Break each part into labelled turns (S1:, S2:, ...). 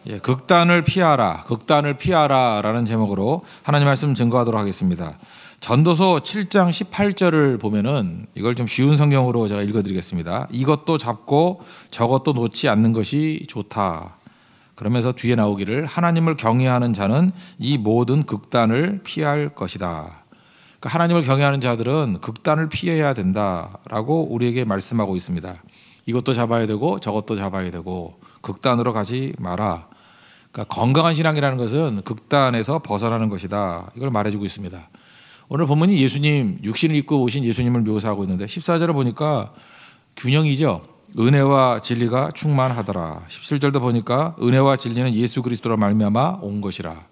S1: 예, 극단을 피하라, 극단을 피하라라는 제목으로 하나님 말씀 증거하도록 하겠습니다. 전도서 7장 18절을 보면은 이걸 좀 쉬운 성경으로 제가 읽어드리겠습니다. 이것도 잡고 저것도 놓지 않는 것이 좋다. 그러면서 뒤에 나오기를 하나님을 경외하는 자는 이 모든 극단을 피할 것이다. 그러니까 하나님을 경외하는 자들은 극단을 피해야 된다라고 우리에게 말씀하고 있습니다. 이것도 잡아야 되고 저것도 잡아야 되고 극단으로 가지 마라. 그러니까 건강한 신앙이라는 것은 극단에서 벗어나는 것이다. 이걸 말해주고 있습니다. 오늘 본문이 예수님, 육신을 입고 오신 예수님을 묘사하고 있는데 14절을 보니까 균형이죠. 은혜와 진리가 충만하더라. 17절도 보니까 은혜와 진리는 예수 그리스도로 말미암아 온 것이라.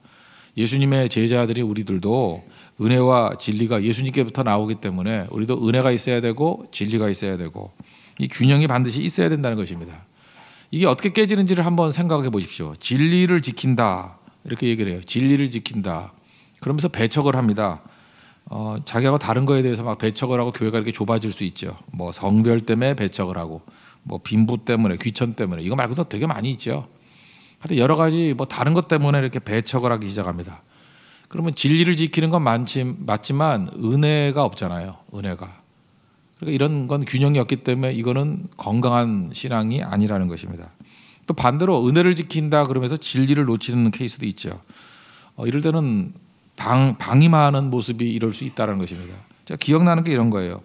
S1: 예수님의 제자들이 우리들도 은혜와 진리가 예수님께부터 나오기 때문에 우리도 은혜가 있어야 되고 진리가 있어야 되고 이 균형이 반드시 있어야 된다는 것입니다. 이게 어떻게 깨지는지를 한번 생각해 보십시오. 진리를 지킨다 이렇게 얘기를 해요. 진리를 지킨다. 그러면서 배척을 합니다. 자기하고 다른 거에 대해서 막 배척을 하고 교회가 이렇게 좁아질 수 있죠. 뭐 성별 때문에 배척을 하고 뭐 빈부 때문에 귀천 때문에 이거 말고도 되게 많이 있죠. 하여튼 여러 가지 뭐 다른 것 때문에 이렇게 배척을 하기 시작합니다. 그러면 진리를 지키는 건 맞지만 은혜가 없잖아요. 은혜가. 그러니까 이런 건 균형이 없기 때문에 이거는 건강한 신앙이 아니라는 것입니다. 또 반대로 은혜를 지킨다 그러면서 진리를 놓치는 케이스도 있죠. 이럴 때는 방임하는 모습이 이럴 수 있다는 것입니다. 제가 기억나는 게 이런 거예요.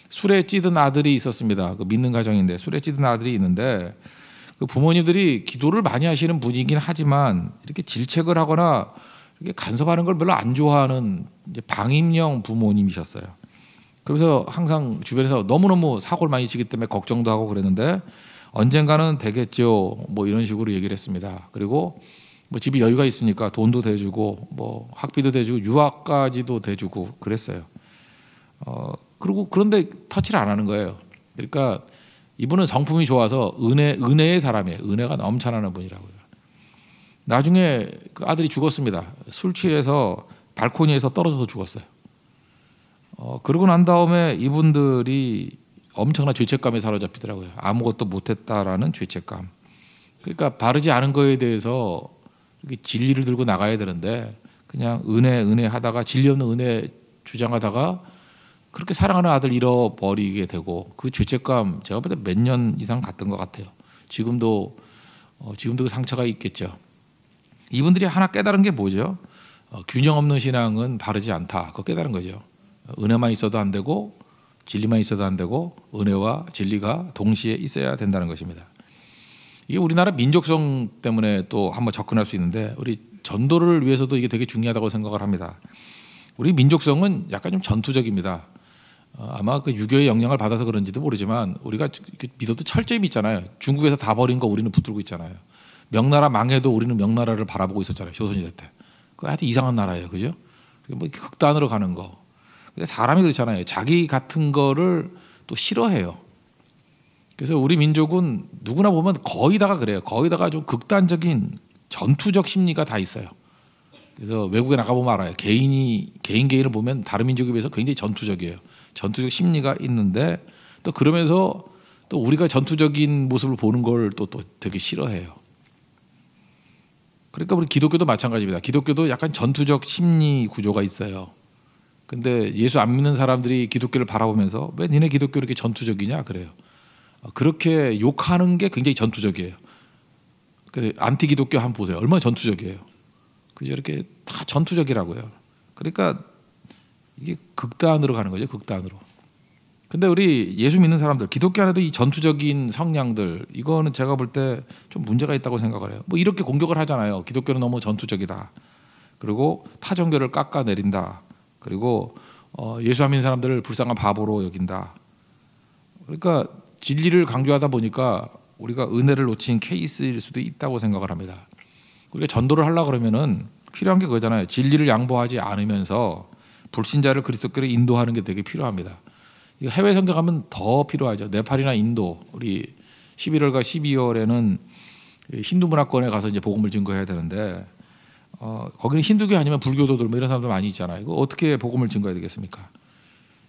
S1: 술에 찌든 아들이 있었습니다. 그 믿는 가정인데 술에 찌든 아들이 있는데 그 부모님들이 기도를 많이 하시는 분이긴 하지만 이렇게 질책을 하거나 이렇게 간섭하는 걸 별로 안 좋아하는 이제 방임형 부모님이셨어요. 그래서 항상 주변에서 너무너무 사고를 많이 치기 때문에 걱정도 하고 그랬는데 언젠가는 되겠죠. 뭐 이런 식으로 얘기를 했습니다. 그리고 뭐 집이 여유가 있으니까 돈도 대주고 뭐 학비도 대주고 유학까지도 대주고 그랬어요. 그리고 그런데 터치를 안 하는 거예요. 그러니까 이분은 성품이 좋아서 은혜의 사람이에요. 은혜가 넘쳐나는 분이라고요. 나중에 그 아들이 죽었습니다. 술 취해서 발코니에서 떨어져서 죽었어요. 그러고 난 다음에 이분들이 엄청난 죄책감에 사로잡히더라고요. 아무것도 못했다라는 죄책감. 그러니까 바르지 않은 거에 대해서 이렇게 진리를 들고 나가야 되는데 그냥 은혜 하다가 진리 없는 은혜 주장하다가 그렇게 사랑하는 아들 잃어버리게 되고 그 죄책감 제가 볼 때 몇 년 이상 갔던 것 같아요. 지금도 그 상처가 있겠죠. 이분들이 하나 깨달은 게 뭐죠? 균형 없는 신앙은 바르지 않다. 그거 깨달은 거죠. 은혜만 있어도 안 되고 진리만 있어도 안 되고 은혜와 진리가 동시에 있어야 된다는 것입니다. 이게 우리나라 민족성 때문에 또 한번 접근할 수 있는데 우리 전도를 위해서도 이게 되게 중요하다고 생각을 합니다. 우리 민족성은 약간 좀 전투적입니다. 아마 그 유교의 영향을 받아서 그런지도 모르지만 우리가 믿어도 철저히 믿잖아요. 중국에서 다 버린 거 우리는 붙들고 있잖아요. 명나라 망해도 우리는 명나라를 바라보고 있었잖아요. 조선시대 때. 그 하여튼 이상한 나라예요. 그죠? 뭐 극단으로 가는 거. 근데 사람이 그렇잖아요. 자기 같은 거를 또 싫어해요. 그래서 우리 민족은 누구나 보면 거의 다가 그래요. 거의 다가 좀 극단적인 전투적 심리가 다 있어요. 그래서 외국에 나가보면 알아요. 개인을 보면 다른 민족에 비해서 굉장히 전투적이에요. 전투적 심리가 있는데 또 그러면서 또 우리가 전투적인 모습을 보는 걸 또 되게 싫어해요. 그러니까 우리 기독교도 마찬가지입니다. 기독교도 약간 전투적 심리 구조가 있어요. 근데 예수 안 믿는 사람들이 기독교를 바라보면서 왜 니네 기독교 이렇게 전투적이냐 그래요. 그렇게 욕하는 게 굉장히 전투적이에요. 안티 기독교 한번 보세요. 얼마나 전투적이에요. 그죠? 이렇게 다 전투적이라고요. 그러니까 이게 극단으로 가는 거죠. 극단으로. 근데 우리 예수 믿는 사람들, 기독교 안에도 이 전투적인 성향들 이거는 제가 볼 때 좀 문제가 있다고 생각을 해요. 뭐 이렇게 공격을 하잖아요. 기독교는 너무 전투적이다. 그리고 타 종교를 깎아내린다. 그리고 예수 안 믿는 사람들을 불쌍한 바보로 여긴다. 그러니까 진리를 강조하다 보니까 우리가 은혜를 놓친 케이스일 수도 있다고 생각을 합니다. 우리가 전도를 하려고 그러면은 필요한 게 그거잖아요. 진리를 양보하지 않으면서 불신자를 그리스도께로 인도하는 게 되게 필요합니다. 해외 선교 가면 더 필요하죠. 네팔이나 인도 우리 11월과 12월에는 힌두 문화권에 가서 이제 복음을 증거해야 되는데 거기는 힌두교 아니면 불교도들 뭐 이런 사람들 많이 있잖아요. 이거 어떻게 복음을 증거해야 되겠습니까?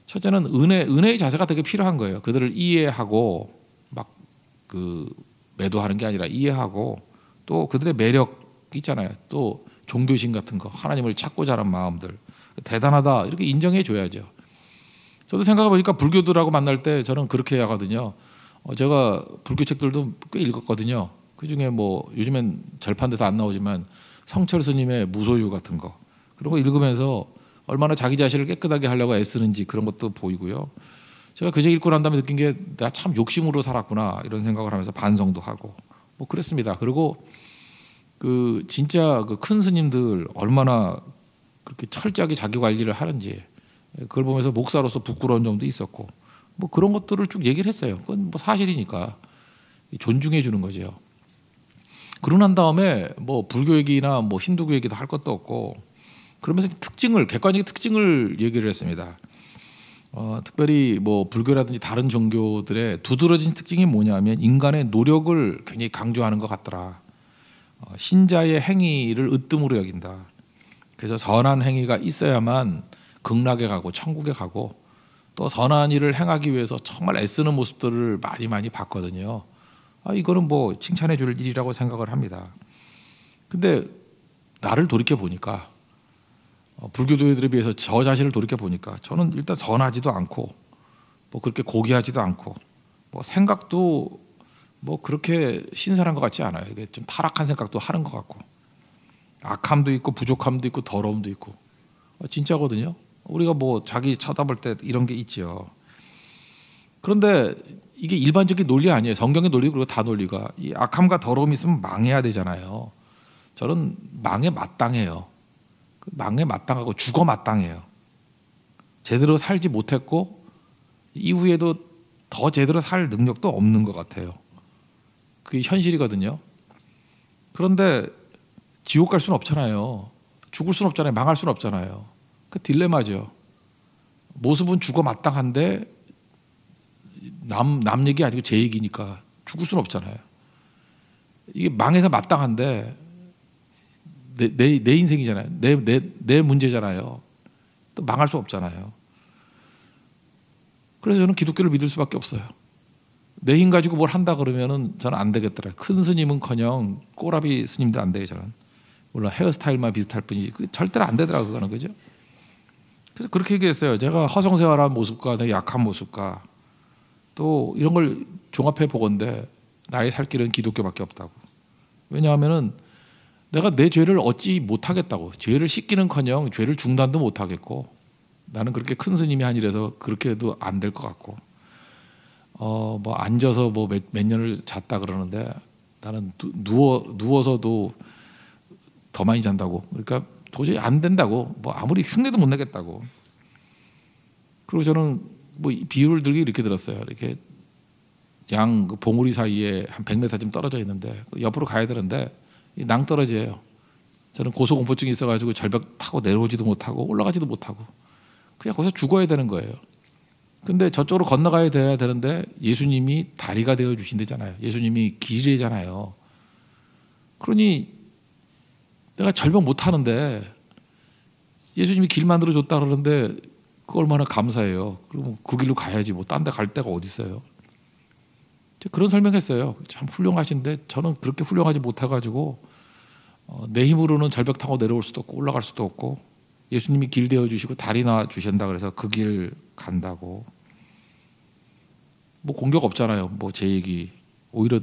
S1: 첫째는 은혜의 자세가 되게 필요한 거예요. 그들을 이해하고 막 그 매도하는 게 아니라 이해하고 또 그들의 매력 있잖아요. 또 종교심 같은 거, 하나님을 찾고자 하는 마음들 대단하다 이렇게 인정해 줘야죠. 저도 생각해 보니까 불교들하고 만날 때 저는 그렇게 하거든요. 제가 불교 책들도 꽤 읽었거든요. 그중에 뭐 요즘엔 절판돼서 안 나오지만 성철 스님의 무소유 같은 거 그런 거 읽으면서 얼마나 자기 자신을 깨끗하게 하려고 애쓰는지 그런 것도 보이고요. 제가 그 책 읽고 난 다음에 느낀 게 내가 참 욕심으로 살았구나 이런 생각을 하면서 반성도 하고 뭐 그랬습니다. 그리고 그 진짜 그 큰 스님들 얼마나 그렇게 철저하게 자기 관리를 하는지 그걸 보면서 목사로서 부끄러운 점도 있었고 뭐 그런 것들을 쭉 얘기를 했어요. 그건 뭐 사실이니까 존중해 주는 거죠. 그러고 난 다음에 뭐 불교 얘기나 뭐 힌두교 얘기도 할 것도 없고 그러면서 객관적인 특징을 얘기를 했습니다. 특별히 뭐 불교라든지 다른 종교들의 두드러진 특징이 뭐냐면 인간의 노력을 굉장히 강조하는 것 같더라. 신자의 행위를 으뜸으로 여긴다. 그래서 선한 행위가 있어야만 극락에 가고 천국에 가고 또 선한 일을 행하기 위해서 정말 애쓰는 모습들을 많이 봤거든요. 이거는 뭐 칭찬해 줄 일이라고 생각을 합니다. 근데 나를 돌이켜 보니까 불교도들에 비해서 저 자신을 돌이켜 보니까 저는 일단 선하지도 않고 뭐 그렇게 고귀하지도 않고 뭐 생각도 뭐 그렇게 신선한 것 같지 않아요. 이게 좀 타락한 생각도 하는 것 같고 악함도 있고 부족함도 있고 더러움도 있고 진짜거든요. 우리가 뭐 자기 쳐다볼 때 이런 게 있죠. 그런데 이게 일반적인 논리 아니에요. 성경의 논리 그리고 다 논리가 이 악함과 더러움이 있으면 망해야 되잖아요. 저는 망에 마땅해요. 망에 마땅하고 죽어 마땅해요. 제대로 살지 못했고 이후에도 더 제대로 살 능력도 없는 것 같아요. 그게 현실이거든요. 그런데 지옥 갈 수는 없잖아요. 죽을 수는 없잖아요. 망할 수는 없잖아요. 그 딜레마죠. 모습은 죽어 마땅한데 남 얘기 아니고 제 얘기니까 죽을 수는 없잖아요. 이게 망해서 마땅한데 내 인생이잖아요. 내 문제잖아요. 또 망할 수 없잖아요. 그래서 저는 기독교를 믿을 수밖에 없어요. 내 힘 가지고 뭘 한다 그러면은 저는 안 되겠더라고요. 큰 스님은커녕 꼬라비 스님도 안 돼요. 저는 물론 헤어스타일만 비슷할 뿐이지 절대로 안 되더라고요. 그거는 그죠? 그래서 그렇게 얘기했어요. 제가 허송세월한 모습과 되게 약한 모습과 또 이런 걸 종합해 보건대 나의 살 길은 기독교밖에 없다고. 왜냐하면은 내가 내 죄를 얻지 못하겠다고. 죄를 씻기는커녕 죄를 중단도 못하겠고 나는 그렇게 큰 스님이 아니라서 그렇게 해도 안 될 것 같고 뭐 앉아서 뭐 몇 년을 잤다 그러는데 나는 누워서도 더 많이 잔다고. 그러니까 도저히 안 된다고. 뭐 아무리 흉내도 못 내겠다고. 그리고 저는 뭐 비유를 들기 이렇게 들었어요. 이렇게 양 봉우리 사이에 한 100m쯤 떨어져 있는데 옆으로 가야 되는데 낭떠러지예요. 저는 고소공포증이 있어가지고 절벽 타고 내려오지도 못하고 올라가지도 못하고 그냥 거기서 죽어야 되는 거예요. 근데 저쪽으로 건너가야 돼야 되는데 예수님이 다리가 되어 주신대잖아요. 예수님이 길이잖아요. 그러니 내가 절벽 못 타는데 예수님이 길 만들어 줬다 그러는데 그 얼마나 감사해요. 그럼 그 길로 가야지 뭐 딴 데 갈 데가 어디 있어요. 그런 설명했어요. 참 훌륭하신데 저는 그렇게 훌륭하지 못해가지고 내 힘으로는 절벽 타고 내려올 수도 없고 올라갈 수도 없고 예수님이 길 되어 주시고 다리 놔 주신다 그래서 그 길 간다고. 뭐 공격 없잖아요. 뭐 제 얘기 오히려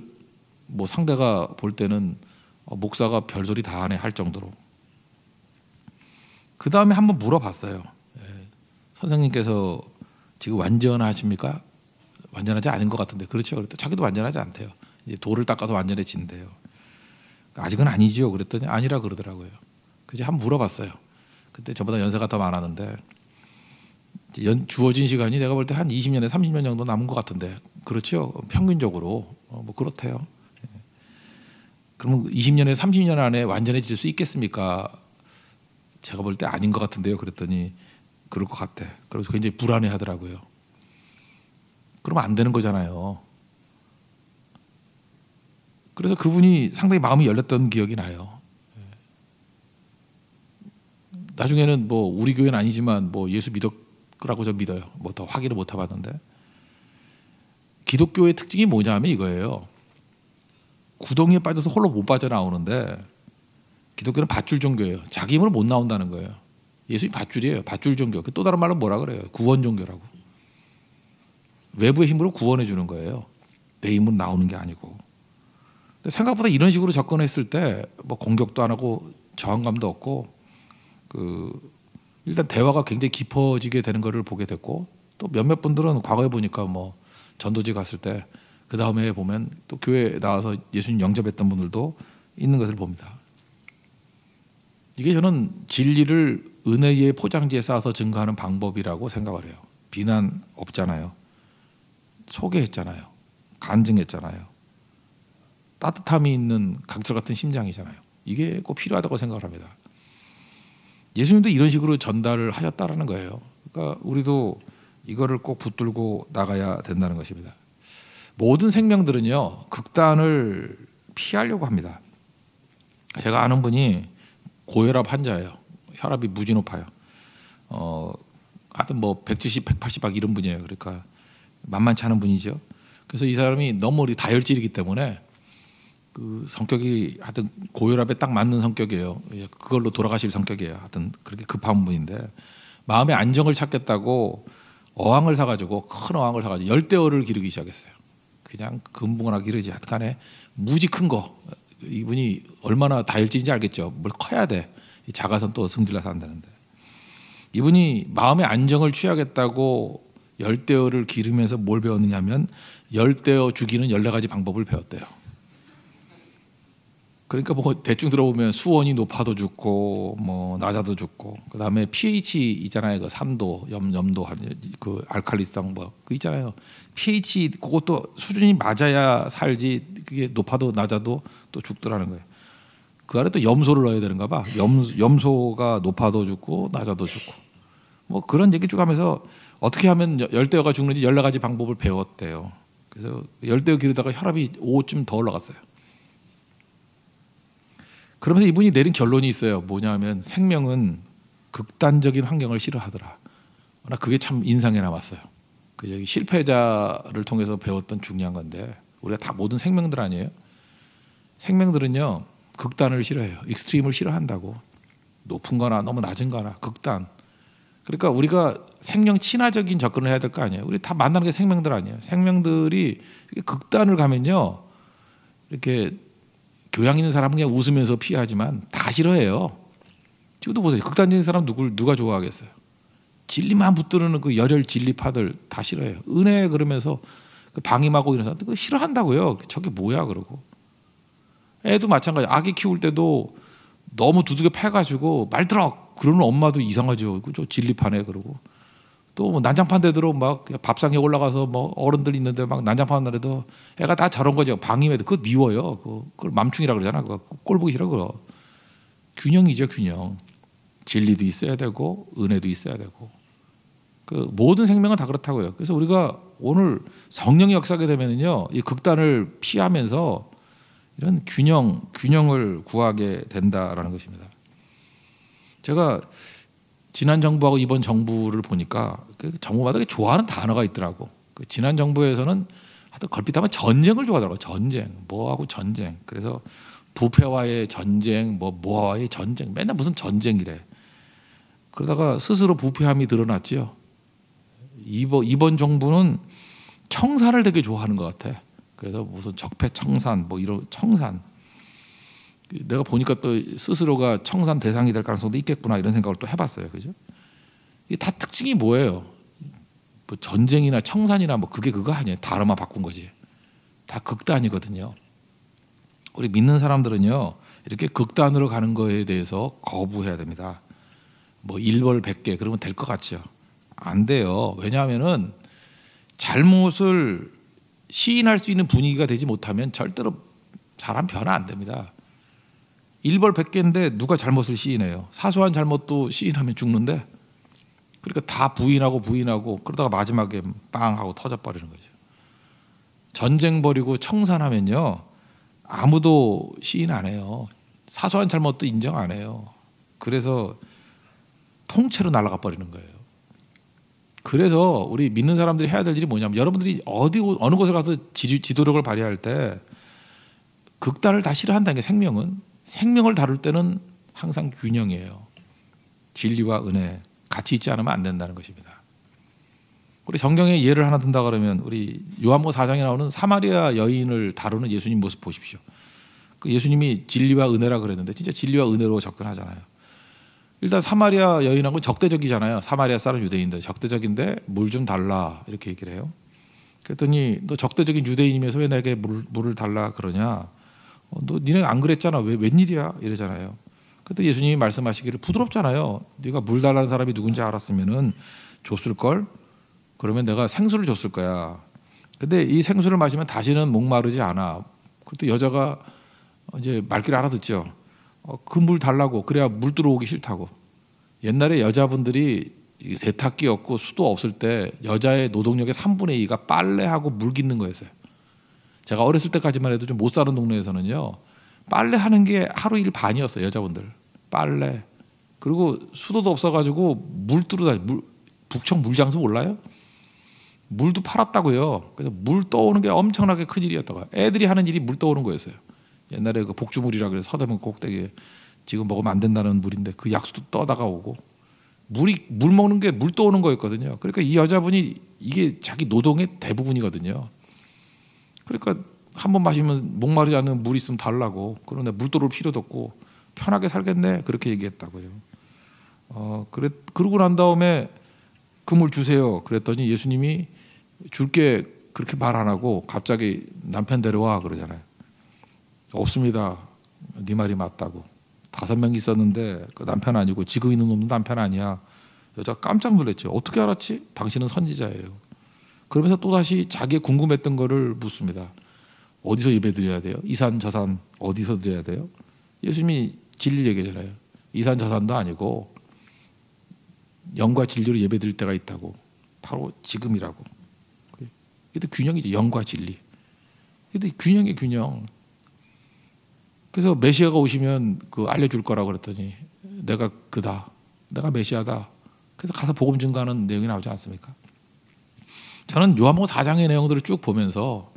S1: 뭐 상대가 볼 때는 목사가 별소리 다 하네 할 정도로. 그 다음에 한번 물어봤어요. 선생님께서 지금 완전하십니까? 완전하지 않은 것 같은데 그렇죠? 그랬더니 자기도 완전하지 않대요. 이제 돌을 닦아서 완전해진대요. 아직은 아니죠. 그랬더니 아니라 그러더라고요. 그래서 한번 물어봤어요. 그때 저보다 연세가 더 많았는데 주어진 시간이 내가 볼 때 한 20년에 30년 정도 남은 것 같은데 그렇죠? 평균적으로 뭐 그렇대요. 그러면 20년에 30년 안에 완전해질 수 있겠습니까? 제가 볼 때 아닌 것 같은데요. 그랬더니 그럴 것 같대. 그래서 굉장히 불안해하더라고요. 그러면 안 되는 거잖아요. 그래서 그분이 상당히 마음이 열렸던 기억이 나요. 나중에는 뭐 우리 교회는 아니지만 뭐 예수 믿었라고 저 믿어요. 뭐 더 확인을 못 해봤는데 기독교의 특징이 뭐냐면 이거예요. 구덩이에 빠져서 홀로 못 빠져나오는데 기독교는 밧줄 종교예요. 자기 힘으로 못 나온다는 거예요. 예수님 밧줄이에요. 밧줄 종교. 또 다른 말로 뭐라 그래요? 구원 종교라고. 외부의 힘으로 구원해 주는 거예요. 내 힘으로 나오는 게 아니고. 근데 생각보다 이런 식으로 접근했을 때 뭐 공격도 안 하고 저항감도 없고 일단 대화가 굉장히 깊어지게 되는 것을 보게 됐고 또 몇몇 분들은 과거에 보니까 뭐 전도지 갔을 때 그 다음에 보면 또 교회에 나와서 예수님 영접했던 분들도 있는 것을 봅니다. 이게 저는 진리를 은혜의 포장지에 싸서 증거하는 방법이라고 생각을 해요. 비난 없잖아요. 소개했잖아요. 간증했잖아요. 따뜻함이 있는 강철 같은 심장이잖아요. 이게 꼭 필요하다고 생각을 합니다. 예수님도 이런 식으로 전달을 하셨다라는 거예요. 그러니까 우리도 이거를 꼭 붙들고 나가야 된다는 것입니다. 모든 생명들은요 극단을 피하려고 합니다. 제가 아는 분이 고혈압 환자예요. 혈압이 무지 높아요. 하여튼 뭐 170, 180 막 이런 분이에요. 그러니까 만만치 않은 분이죠. 그래서 이 사람이 너무 다혈질이기 때문에 그 성격이 하여튼 고혈압에 딱 맞는 성격이에요. 그걸로 돌아가실 성격이에요. 하여튼 그렇게 급한 분인데 마음의 안정을 찾겠다고 어항을 사가지고 큰 어항을 사가지고 열대어를 기르기 시작했어요. 그냥 금붕어나 기르지 하여튼간에 무지 큰 거. 이분이 얼마나 다혈질인지 알겠죠. 뭘 커야 돼. 작아서는 또 승질나서 안 되는데. 이분이 마음의 안정을 취하겠다고 열대어를 기르면서 뭘 배웠느냐면 열대어 죽이는 14가지 방법을 배웠대요. 그러니까 뭐 대충 들어보면 수온이 높아도 죽고 뭐 낮아도 죽고 그다음에 pH 있잖아요. 그 3도 염도 그 알칼리성 뭐 그 있잖아요. pH 그것도 수준이 맞아야 살지 그게 높아도 낮아도 또 죽더라는 거예요. 그 안에 또 염소를 넣어야 되는가 봐. 염소가 높아도 죽고 낮아도 죽고 뭐 그런 얘기 쭉 하면서 어떻게 하면 열대어가 죽는지 14가지 방법을 배웠대요. 그래서 열대어 기르다가 혈압이 5쯤 더 올라갔어요. 그러면서 이분이 내린 결론이 있어요. 뭐냐면 생명은 극단적인 환경을 싫어하더라. 나 그게 참 인상에 남았어요. 그 여기 실패자를 통해서 배웠던 중요한 건데 우리가 다 모든 생명들 아니에요? 생명들은요 극단을 싫어해요. 익스트림을 싫어한다고. 높은 거나 너무 낮은 거나 극단. 그러니까 우리가 생명 친화적인 접근을 해야 될 거 아니에요. 우리 다 만나는 게 생명들 아니에요. 생명들이 극단을 가면요 이렇게 교양 있는 사람은 그냥 웃으면서 피하지만 다 싫어해요. 지금도 보세요. 극단적인 사람 누가 좋아하겠어요. 진리만 붙드는 그 열혈 진리파들 다 싫어해요. 은혜 그러면서 방임하고 이런 사람 그거 싫어한다고요. 저게 뭐야 그러고. 애도 마찬가지. 아기 키울 때도 너무 두들겨 패가지고 말 들어 그러는 엄마도 이상하죠. 저 진리파네 그러고. 또 뭐 난장판 대대로 막 밥상에 올라가서 뭐 어른들 있는데 막 난장판 날에도 애가 다 저런 거죠. 방임해도 그거 미워요. 그걸 맘충이라 그러잖아. 그거 꼴 보기 싫어 그거. 균형이죠 균형. 진리도 있어야 되고 은혜도 있어야 되고. 그 모든 생명은 다 그렇다고요. 그래서 우리가 오늘 성령이 역사하게 되면은요 이 극단을 피하면서 이런 균형을 구하게 된다라는 것입니다. 제가 지난 정부하고 이번 정부를 보니까 그 정부마다 좋아하는 단어가 있더라고. 그 지난 정부에서는 하여튼 걸핏하면 전쟁을 좋아하더라고. 전쟁, 뭐하고 전쟁. 그래서 부패와의 전쟁, 뭐와의 전쟁. 맨날 무슨 전쟁이래. 그러다가 스스로 부패함이 드러났지요. 이번 정부는 청산을 되게 좋아하는 것 같아. 그래서 무슨 적폐 청산, 뭐 이런 청산. 내가 보니까 또 스스로가 청산 대상이 될 가능성도 있겠구나 이런 생각을 또 해봤어요. 그죠? 이게 다 특징이 뭐예요? 뭐 전쟁이나 청산이나 뭐 그거 아니에요. 단어만 바꾼 거지. 다 극단이거든요. 우리 믿는 사람들은요 이렇게 극단으로 가는 거에 대해서 거부해야 됩니다. 뭐 일벌 100개 그러면 될 것 같죠? 안 돼요. 왜냐하면은 잘못을 시인할 수 있는 분위기가 되지 못하면 절대로 사람 변화 안 됩니다. 일벌 100개인데 누가 잘못을 시인해요. 사소한 잘못도 시인하면 죽는데 그러니까 다 부인하고 그러다가 마지막에 빵 하고 터져버리는 거죠. 전쟁 벌이고 청산하면요 아무도 시인 안 해요. 사소한 잘못도 인정 안 해요. 그래서 통째로 날아가 버리는 거예요. 그래서 우리 믿는 사람들이 해야 될 일이 뭐냐면 여러분들이 어느 곳에 가서 지도력을 발휘할 때 극단을 다 싫어한다는 게 생명을 다룰 때는 항상 균형이에요. 진리와 은혜 같이 있지 않으면 안 된다는 것입니다. 우리 성경에 예를 하나 든다 그러면 우리 요한복음 4장에 나오는 사마리아 여인을 다루는 예수님 모습 보십시오. 그 예수님이 진리와 은혜라 그랬는데 진짜 진리와 은혜로 접근하잖아요. 일단 사마리아 여인하고 적대적이잖아요. 사마리아 사람 유대인들 적대적인데 물 좀 달라 이렇게 얘기를 해요. 그랬더니 너 적대적인 유대인이면서 왜 내게 물을 달라 그러냐? 너 니네 안 그랬잖아. 왜 웬일이야? 이러잖아요. 그때 예수님이 말씀하시기를 부드럽잖아요. 네가 물 달라는 사람이 누군지 알았으면은 줬을 걸. 그러면 내가 생수를 줬을 거야. 근데 이 생수를 마시면 다시는 목마르지 않아. 그때 여자가 이제 말귀를 알아듣죠. 그 물 달라고. 그래야 물 들어오기 싫다고. 옛날에 여자분들이 세탁기 없고 수도 없을 때 여자의 노동력의 3분의 2가 빨래하고 물 깃는 거였어요. 제가 어렸을 때까지만 해도 좀 못 사는 동네에서는요. 빨래하는 게 하루 일 반이었어요. 여자분들. 빨래. 그리고 수도도 없어가지고 물 뚫어다. 북청 물장수 몰라요? 물도 팔았다고요. 그래서 물 떠오는 게 엄청나게 큰 일이었다고. 애들이 하는 일이 물 떠오는 거였어요. 옛날에 그 복주물이라 그래서 서대문 꼭대기에 지금 먹으면 안 된다는 물인데 그 약수도 떠다가 오고 물 먹는 게 물 떠오는 거였거든요. 그러니까 이 여자분이 이게 자기 노동의 대부분이거든요. 그러니까 한 번 마시면 목마르지 않는 물 있으면 달라고. 그런데 물 떠올 필요도 없고 편하게 살겠네 그렇게 얘기했다고요. 그러고 난 다음에 그 물 주세요. 그랬더니 예수님이 줄게 그렇게 말 안 하고 갑자기 남편 데려와 그러잖아요. 없습니다. 네 말이 맞다고. 5명 있었는데 그 남편 아니고 지금 있는 놈도 남편 아니야. 여자가 깜짝 놀랐죠. 어떻게 알았지? 당신은 선지자예요. 그러면서 또다시 자기의 궁금했던 거를 묻습니다. 어디서 예배드려야 돼요? 이산 저산 어디서 드려야 돼요? 예수님이 진리 얘기잖아요. 이산 저산도 아니고 영과 진리로 예배드릴 때가 있다고. 바로 지금이라고. 이게 균형이죠. 영과 진리. 이게 균형이 균형. 그래서 메시아가 오시면 그 알려줄 거라고 그랬더니 내가 그다. 내가 메시아다. 그래서 가서 복음 증거하는 내용이 나오지 않습니까? 저는 요한복음 4장의 내용들을 쭉 보면서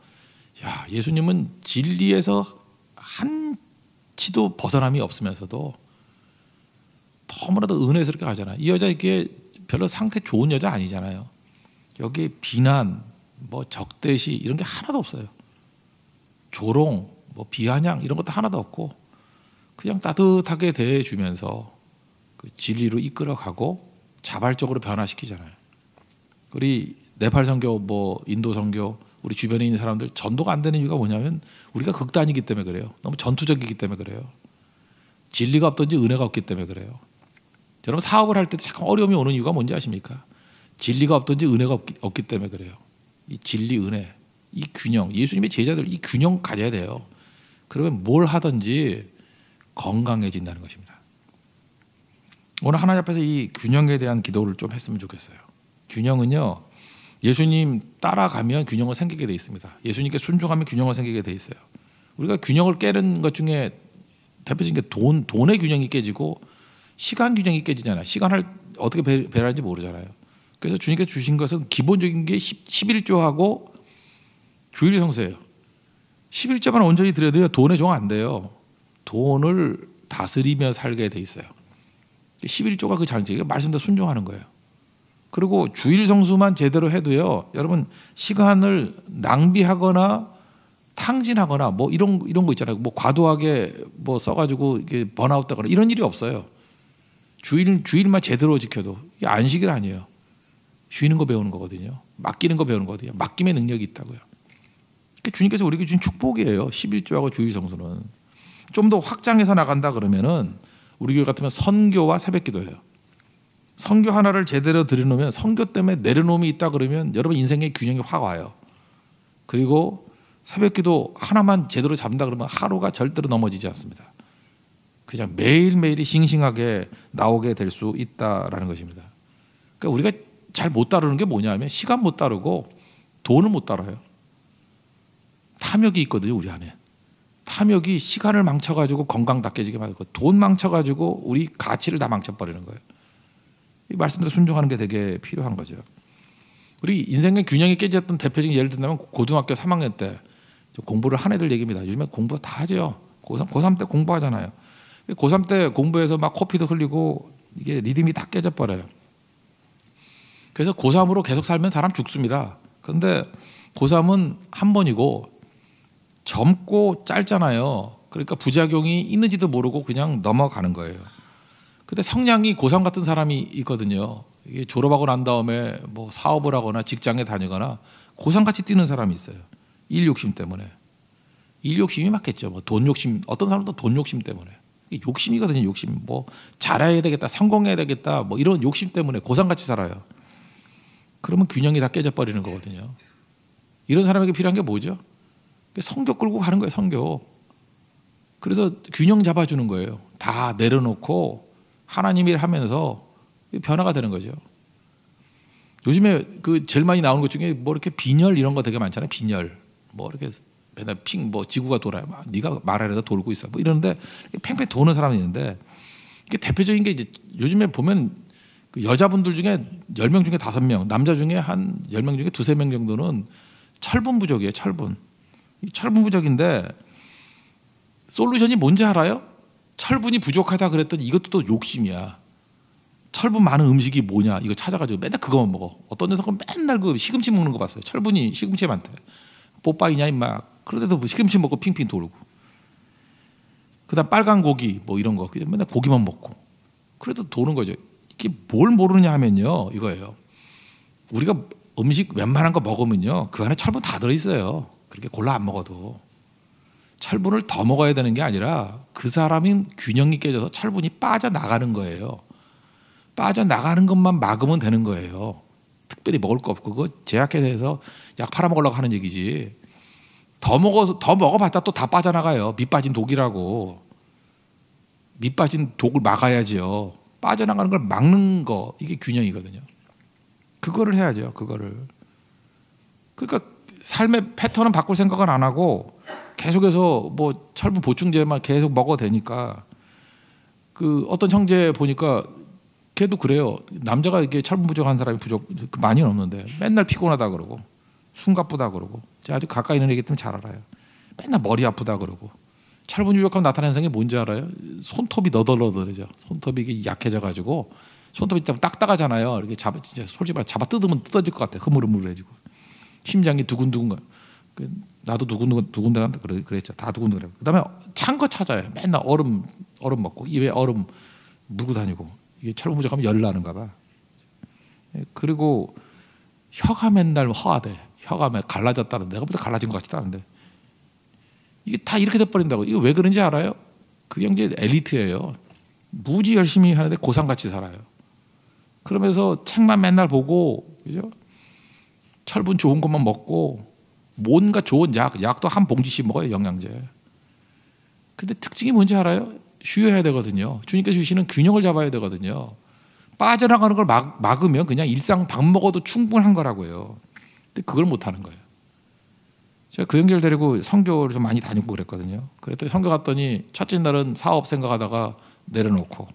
S1: 야, 예수님은 진리에서 한치도 벗어남이 없으면서도 너무나도 은혜스럽게 가잖아요. 이 여자 이게 별로 상태 좋은 여자 아니잖아요. 여기에 비난, 뭐 적대시 이런 게 하나도 없어요. 조롱, 뭐 비아냥 이런 것도 하나도 없고 그냥 따뜻하게 대해주면서 그 진리로 이끌어가고 자발적으로 변화시키잖아요. 우리 네팔 선교, 뭐 인도 선교, 우리 주변에 있는 사람들 전도가 안 되는 이유가 뭐냐면 우리가 극단이기 때문에 그래요. 너무 전투적이기 때문에 그래요. 진리가 없든지 은혜가 없기 때문에 그래요. 여러분 사업을 할 때도 잠깐 어려움이 오는 이유가 뭔지 아십니까? 진리가 없든지 은혜가 없기 때문에 그래요. 이 진리, 은혜, 이 균형, 예수님의 제자들 이 균형 가져야 돼요. 그러면 뭘 하든지 건강해진다는 것입니다. 오늘 하나님 앞에서 이 균형에 대한 기도를 좀 했으면 좋겠어요. 균형은요, 예수님 따라가면 균형은 생기게 돼 있습니다. 예수님께 순종하면 균형은 생기게 돼 있어요. 우리가 균형을 깨는 것 중에 대표적인 게 돈의 균형이 깨지고 시간 균형이 깨지잖아요. 시간을 어떻게 배려하는지 모르잖아요. 그래서 주님께서 주신 것은 기본적인 게 11조하고 주일 성수예요. 11조만 온전히 드려도요, 돈의 종 안 돼요. 돈을 다스리며 살게 돼 있어요. 11조가 그 장치예요. 말씀대로 순종하는 거예요. 그리고 주일 성수만 제대로 해도요, 여러분 시간을 낭비하거나 탕진하거나 뭐 이런 거 있잖아요. 뭐 과도하게 뭐 써가지고 이게 번아웃되거나 이런 일이 없어요. 주일만 제대로 지켜도 이게 안식일 아니에요. 쉬는 거 배우는 거거든요. 맡기는 거 배우는 거거든요. 맡김의 능력이 있다고요. 주님께서 우리에게 주신 축복이에요. 11조하고 주일 성수는. 좀 더 확장해서 나간다 그러면은 우리 교회 같으면 선교와 새벽기도예요. 선교 하나를 제대로 들여놓으면 선교 때문에 내려놓음이 있다 그러면 여러분 인생의 균형이 확 와요. 그리고 새벽기도 하나만 제대로 잡는다 그러면 하루가 절대로 넘어지지 않습니다. 그냥 매일매일이 싱싱하게 나오게 될 수 있다라는 것입니다. 그러니까 우리가 잘 못 따르는 게 뭐냐면 시간 못 따르고 돈을 못 따라요. 탐욕이 있거든요, 우리 안에. 탐욕이 시간을 망쳐가지고 건강 다 깨지게 만들고 돈 망쳐가지고 우리 가치를 다 망쳐버리는 거예요. 이 말씀대로 순종하는 게 되게 필요한 거죠. 우리 인생의 균형이 깨졌던 대표적인 예를 든다면 고등학교 3학년 때 공부를 한 애들 얘기입니다. 요즘에 공부 다 하죠. 고3 때 공부하잖아요. 고3 때 공부해서 막 코피도 흘리고 이게 리듬이 다 깨져 버려요. 그래서 고3으로 계속 살면 사람 죽습니다. 그런데 고3은 한 번이고 젊고 짧잖아요. 그러니까 부작용이 있는지도 모르고 그냥 넘어가는 거예요. 근데 성향이 고3 같은 사람이 있거든요. 이게 졸업하고 난 다음에 뭐 사업을 하거나 직장에 다니거나 고3 같이 뛰는 사람이 있어요. 일 욕심 때문에. 일 욕심이 맞겠죠. 뭐 돈 욕심, 어떤 사람도 돈 욕심 때문에. 이게 욕심이거든요. 욕심. 뭐 잘해야 되겠다, 성공해야 되겠다, 뭐 이런 욕심 때문에 고3 같이 살아요. 그러면 균형이 다 깨져 버리는 거거든요. 이런 사람에게 필요한 게 뭐죠? 성교 끌고 가는 거예요. 성교. 그래서 균형 잡아주는 거예요. 다 내려놓고 하나님 일 하면서 변화가 되는 거죠. 요즘에 그 제일 많이 나오는 것 중에 뭐 이렇게 빈혈 이런 거 되게 많잖아요. 빈혈. 뭐 이렇게 맨날 뭐 지구가 돌아요. 네가 말하려다 돌고 있어. 뭐 이러는데 팽팽 도는 사람이 있는데 이게 대표적인 게 이제 요즘에 보면 그 여자분들 중에 10명 중에 5명, 남자 중에 한 10명 중에 2-3명 정도는 철분 부족이에요. 철분. 이 철분 부족인데 솔루션이 뭔지 알아요? 철분이 부족하다 그랬더니 이것도 또 욕심이야. 철분 많은 음식이 뭐냐 이거 찾아가지고 맨날 그거만 먹어. 어떤 녀석은 맨날 그 시금치 먹는 거 봤어요. 철분이 시금치에 많대. 뽀빠이냐 임마. 그런데도 뭐 시금치 먹고 핑핑 돌고. 그다음 빨간 고기 뭐 이런 거 그냥 맨날 고기만 먹고. 그래도 도는 거죠. 이게 뭘 모르냐 하면요 이거예요. 우리가 음식 웬만한 거 먹으면요 그 안에 철분 다 들어있어요. 그렇게 골라 안 먹어도. 철분을 더 먹어야 되는 게 아니라 그 사람이 균형이 깨져서 철분이 빠져나가는 거예요. 빠져나가는 것만 막으면 되는 거예요. 특별히 먹을 거 없고 그거 제약회사에서 약 팔아먹으려고 하는 얘기지. 더 먹어봤자 또 다 빠져나가요. 밑 빠진 독이라고. 밑 빠진 독을 막아야지요. 빠져나가는 걸 막는 거 이게 균형이거든요. 그거를 해야죠. 그거를. 그러니까 삶의 패턴은 바꿀 생각은 안 하고 계속해서 뭐 철분 보충제만 계속 먹어도 되니까. 그 어떤 형제 보니까 걔도 그래요. 남자가 이게 철분 부족한 사람이 많이는 없는데 맨날 피곤하다 그러고 숨가쁘다 그러고 제가 아주 가까이 있는 애기 때문에 잘 알아요. 맨날 머리 아프다 그러고 철분 부족하면 나타나는 현상이 뭔지 알아요? 손톱이 너덜너덜해져. 손톱이 이게 약해져가지고 손톱이 딱딱하잖아요. 이렇게 진짜 솔직히 말해 잡아 뜯으면 뜯어질 것 같아. 흐물흐물해지고 심장이 두근두근. 나도 두근두근 그랬죠. 다 두근두근. 그다음에 찬 거 찾아요. 맨날 얼음 먹고 입에 얼음 물고 다니고. 이게 철분 부족하면 열 나는가 봐. 그리고 혀가 맨날 허하대. 혀가 갈라졌다는 내가 보다 갈라진 것 같지도 않은데 이게 다 이렇게 돼버린다고. 이거 왜 그런지 알아요? 그게 이제 엘리트예요. 무지 열심히 하는데 고상같이 살아요. 그러면서 책만 맨날 보고 그죠? 철분 좋은 것만 먹고 뭔가 좋은 약도 한 봉지씩 먹어요. 영양제. 근데 특징이 뭔지 알아요? 쉬어야 되거든요. 주님께서 주시는 균형을 잡아야 되거든요. 빠져나가는 걸 막으면 그냥 일상 밥 먹어도 충분한 거라고요. 근데 그걸 못하는 거예요. 제가 그 형제를 데리고 선교를 좀 많이 다니고 그랬거든요. 그랬더니 선교 갔더니 첫째 날은 사업 생각하다가 내려놓고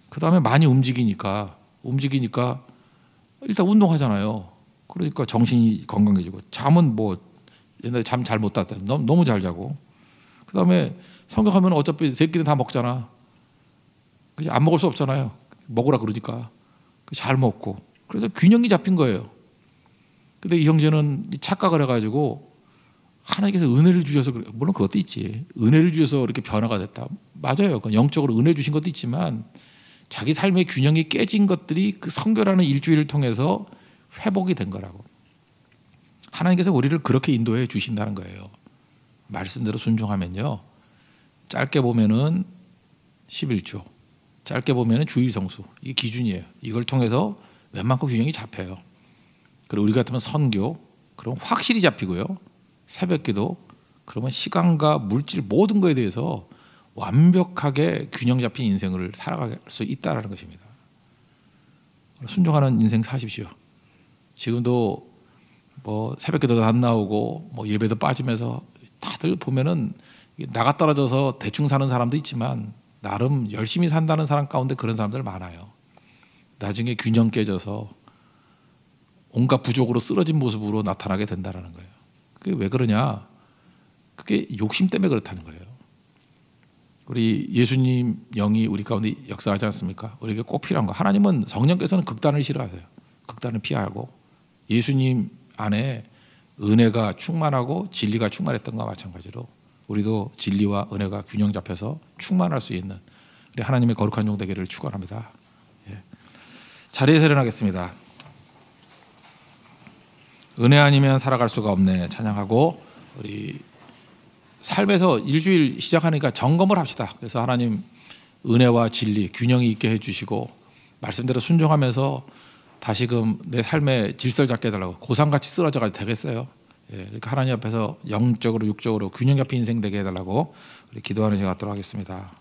S1: 그 다음에 많이 움직이니까 일단 운동하잖아요. 그러니까 정신이 건강해지고 잠은 뭐 옛날에 잠 잘 못 잤다. 너무 잘 자고 그 다음에 성격하면 어차피 새끼는 다 먹잖아. 그냥 안 먹을 수 없잖아요. 먹으라 그러니까 잘 먹고 그래서 균형이 잡힌 거예요. 근데 이 형제는 착각을 해가지고 하나님께서 은혜를 주셔서 물론 그것도 있지. 은혜를 주셔서 이렇게 변화가 됐다. 맞아요. 영적으로 은혜 주신 것도 있지만 자기 삶의 균형이 깨진 것들이 그 선교라는 일주일을 통해서 회복이 된 거라고. 하나님께서 우리를 그렇게 인도해 주신다는 거예요. 말씀대로 순종하면요. 짧게 보면은 11조, 짧게 보면은 주일 성수. 이게 기준이에요. 이걸 통해서 웬만큼 균형이 잡혀요. 그리고 우리 같으면 선교, 그럼 확실히 잡히고요. 새벽기도, 그러면 시간과 물질 모든 거에 대해서 완벽하게 균형 잡힌 인생을 살아갈 수 있다라는 것입니다. 순종하는 인생 사십시오. 지금도 뭐 새벽기도도 안 나오고 뭐 예배도 빠지면서 다들 보면은 나가 떨어져서 대충 사는 사람도 있지만 나름 열심히 산다는 사람 가운데 그런 사람들 많아요. 나중에 균형 깨져서 온갖 부족으로 쓰러진 모습으로 나타나게 된다는 거예요. 그게 왜 그러냐? 그게 욕심 때문에 그렇다는 거예요. 우리 예수님 영이 우리 가운데 역사하지 않습니까? 우리에게 꼭 필요한 거. 하나님은 성령께서는 극단을 싫어하세요. 극단을 피하고 예수님 안에 은혜가 충만하고 진리가 충만했던 것과 마찬가지로 우리도 진리와 은혜가 균형 잡혀서 충만할 수 있는 우리 하나님의 거룩한 종 되기를 축원합니다. 예. 자리에서 일어나겠습니다. 은혜 아니면 살아갈 수가 없네 찬양하고 우리 삶에서 일주일 시작하니까 점검을 합시다. 그래서 하나님 은혜와 진리 균형이 있게 해주시고 말씀대로 순종하면서 다시금 내 삶의 질서를 잡게 해달라고 고상같이 쓰러져가지고 되겠어요. 예, 그러니까 하나님 앞에서 영적으로 육적으로 균형 잡힌 인생 되게 해달라고 우리 기도하는 시간 갖도록 하겠습니다.